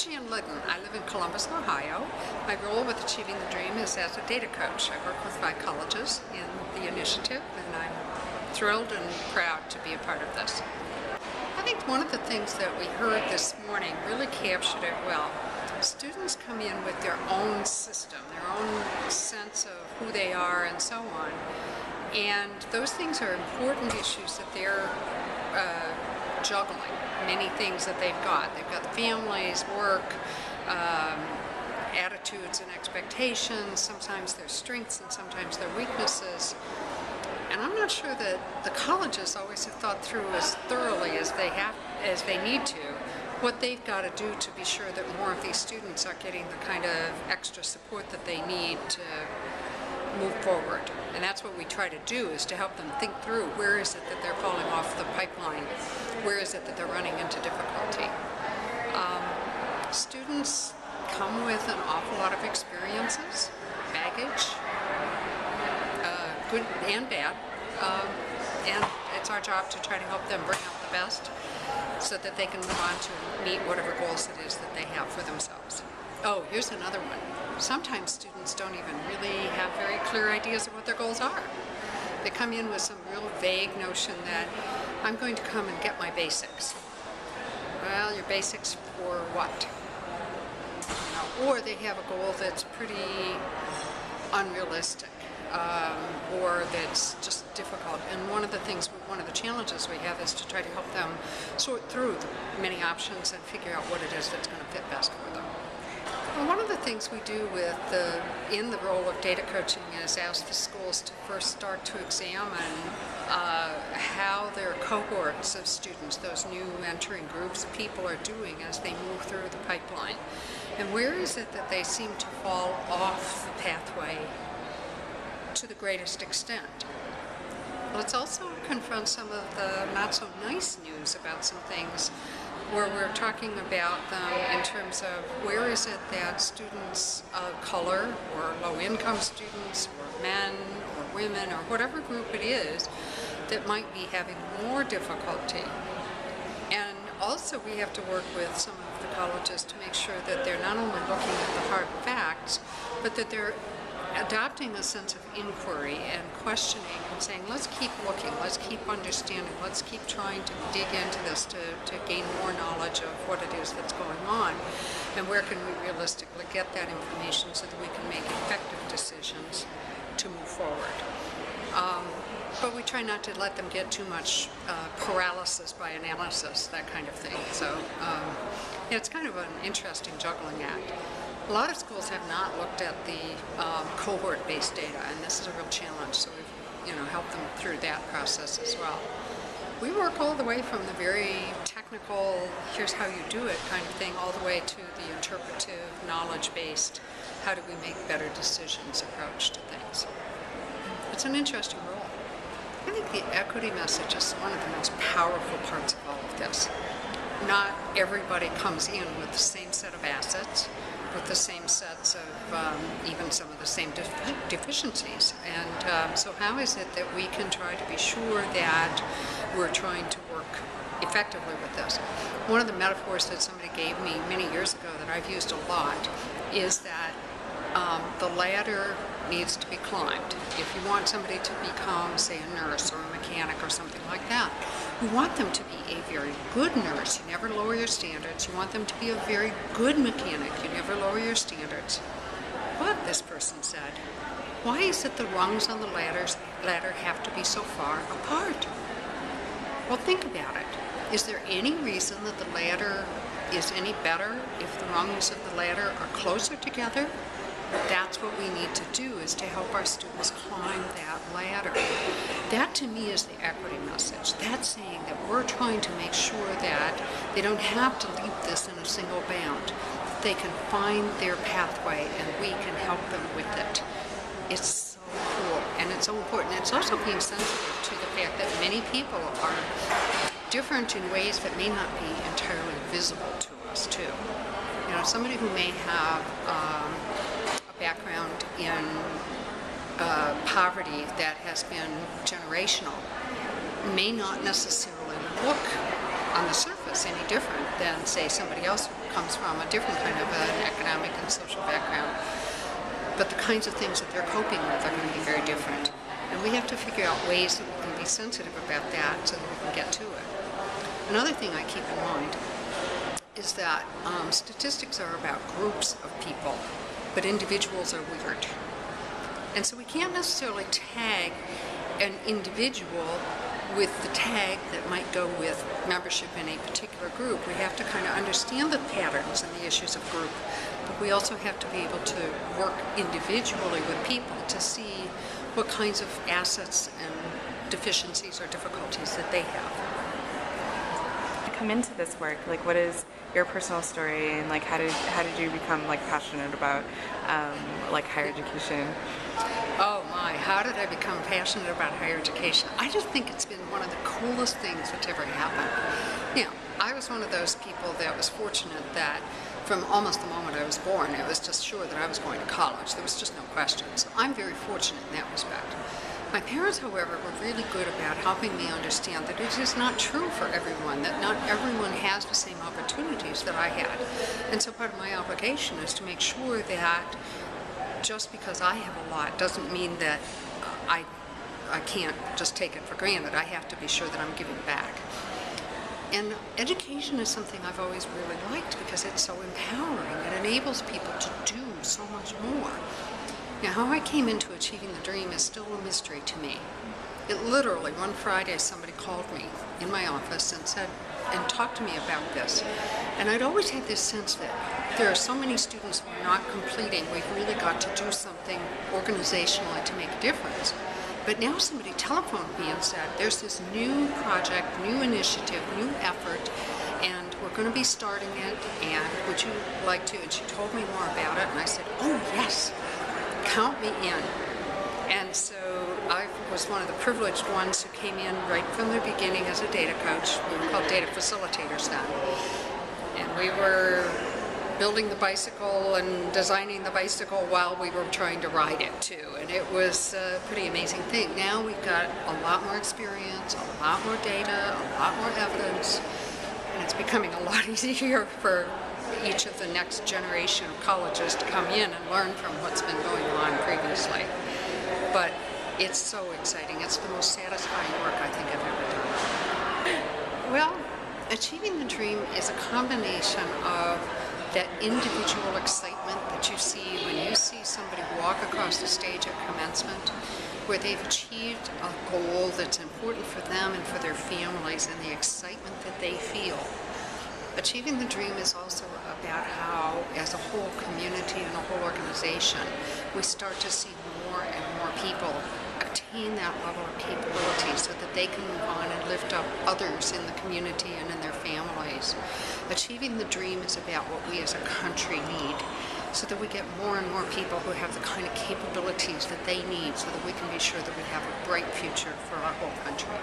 Jan Lyddon. I live in Columbus, Ohio. My role with Achieving the Dream is as a data coach. I work with 5 colleges in the initiative, and I'm thrilled and proud to be a part of this. I think one of the things that we heard this morning really captured it well. Students come in with their own system, their own sense of who they are and so on. And those things are important issues that they're juggling. Many things that they've got. They've got families, work, attitudes and expectations, sometimes their strengths and sometimes their weaknesses. And I'm not sure that the colleges always have thought through as thoroughly as they need to what they've got to do to be sure that more of these students are getting the kind of extra support that they need to move forward. And that's what we try to do, is to help them think through where is it that they're falling off the pipeline, where is it that they're running into difficulty. Students come with an awful lot of experiences, baggage, good and bad, and it's our job to try to help them bring out the best so that they can move on to meet whatever goals it is that they have for themselves. Oh, here's another one. Sometimes students don't even really have very clear ideas of what their goals are. They come in with some real vague notion that I'm going to come and get my basics. Well, your basics for what? Or they have a goal that's pretty unrealistic, or that's just difficult. And one of the challenges we have is to try to help them sort through the many options and figure out what it is that's going to fit best for them. Well, one of the things we do in the role of data coaching is ask the schools to first start to examine how their cohorts of students, those new entering groups of people, are doing as they move through the pipeline. And where is it that they seem to fall off the pathway to the greatest extent? Let's also confront some of the not so nice news about some things where we're talking about them in terms of where is it that students of color or low-income students or men or women or whatever group it is that might be having more difficulty. And also we have to work with some of the colleges to make sure that they're not only looking at the hard facts, but that they're adopting a sense of inquiry and questioning and saying, let's keep looking, let's keep understanding, let's keep trying to dig into this to gain more knowledge of what it is that's going on, and where can we realistically get that information so that we can make effective decisions to move forward. But we try not to let them get too much paralysis by analysis, that kind of thing. So it's kind of an interesting juggling act. A lot of schools have not looked at the cohort-based data, and this is a real challenge, so we've helped them through that process as well. We work all the way from the very technical, here's how you do it kind of thing, all the way to the interpretive, knowledge-based, how do we make better decisions approach to things. It's an interesting role. I think the equity message is one of the most powerful parts of all of this. Not everybody comes in with the same set of assets, with the same sets of even some of the same deficiencies. And so how is it that we can try to be sure that we're trying to work effectively with this? One of the metaphors that somebody gave me many years ago that I've used a lot is that the ladder needs to be climbed. If you want somebody to become, say, a nurse or a mechanic or something like that, you want them to be a very good nurse. You never lower your standards. You want them to be a very good mechanic. You never lower your standards. But, this person said, why is it the rungs on the ladder have to be so far apart? Well, think about it. Is there any reason that the ladder is any better if the rungs of the ladder are closer together? That's what we need to do, is to help our students climb that ladder. That, to me, is the equity message. That's saying that we're trying to make sure that they don't have to leap this in a single bound, that they can find their pathway and we can help them with it. It's so cool and it's so important. It's also being sensitive to the fact that many people are different in ways that may not be entirely visible to us, too. Somebody who may have a background in poverty that has been generational may not necessarily look on the surface us any different than, say, somebody else who comes from a different kind of an economic and social background. But the kinds of things that they're coping with are going to be very different. And we have to figure out ways that we can be sensitive about that so that we can get to it. Another thing I keep in mind is that statistics are about groups of people, but individuals are weird. And so we can't necessarily tag an individual with the tag that might go with membership in a particular group. We have to kind of understand the patterns and the issues of group, but we also have to be able to work individually with people to see what kinds of assets and deficiencies or difficulties that they have. Come into this work, like what is your personal story, and like how did you become like passionate about like higher education? Oh my, how did I become passionate about higher education? I just think it's been one of the coolest things that's ever happened. You know, I was one of those people that was fortunate that from almost the moment I was born, it was just sure that I was going to college. There was just no question. So I'm very fortunate in that respect. My parents, however, were really good about helping me understand that it is not true for everyone, that not everyone has the same opportunities that I had. And so part of my obligation is to make sure that just because I have a lot doesn't mean that I can't just take it for granted. I have to be sure that I'm giving back. And education is something I've always really liked because it's so empowering. It enables people to do so much more. Now, how I came into achieving the dream is still a mystery to me. It literally, one Friday, somebody called me in my office and talked to me about this. And I'd always had this sense that there are so many students who are not completing. We've really got to do something organizationally to make a difference. But now somebody telephoned me and said, there's this new project, new initiative, new effort, and we're going to be starting it, and would you like to? And she told me more about it, and I said, oh yes, count me in. And so I was one of the privileged ones who came in right from the beginning as a data coach. We were called data facilitators then. And we were building the bicycle and designing the bicycle while we were trying to ride it too. And it was a pretty amazing thing. Now we've got a lot more experience, a lot more data, a lot more evidence, and it's becoming a lot easier for each of the next generation of colleges to come in and learn from what's been going on previously. But it's so exciting. It's the most satisfying work I think I've ever done. Well, achieving the dream is a combination of that individual excitement that you see when you see somebody walk across the stage at commencement, where they've achieved a goal that's important for them and for their families, and the excitement that they feel. Achieving the dream is also about how, as a whole community and a whole organization, we start to see more and more people attain that level of capability so that they can move on and lift up others in the community and in their families. Achieving the dream is about what we as a country need, so that we get more and more people who have the kind of capabilities that they need so that we can be sure that we have a bright future for our whole country.